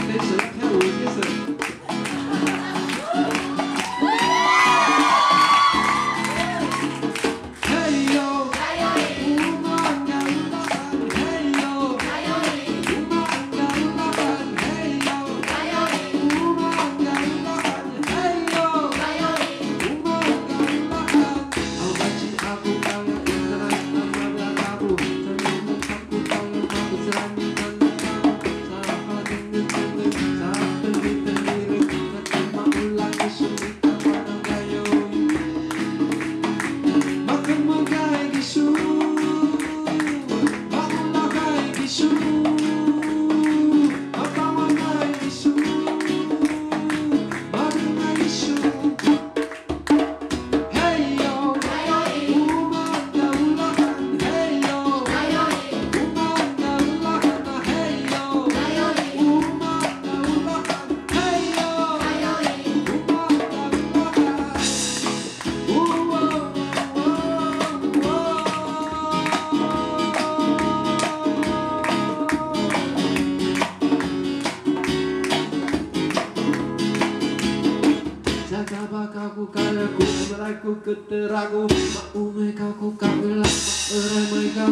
开始跳舞开始。嘿呦，乌马呀乌拉汉，嘿呦，乌马呀乌拉汉，嘿呦，乌马呀乌拉汉，嘿呦，乌马呀乌拉汉。好开心，阿布高呀，一个人那么的大步，在路上看不到有马不自然你看得到，沙发噔噔噔噔，沙噔噔噔噔，在马乌拉的手里打完了加油。Makan makai gisu, makan makai gisu, makan makai gisu, makan makai gisu. Hey yo, umaka ulakan, hey yo, umaka ulakan, hey yo, umaka ulakan, hey yo, Jaga bakaku kalaku, meraku keteraku, mau mereka ku kabelah, erai mereka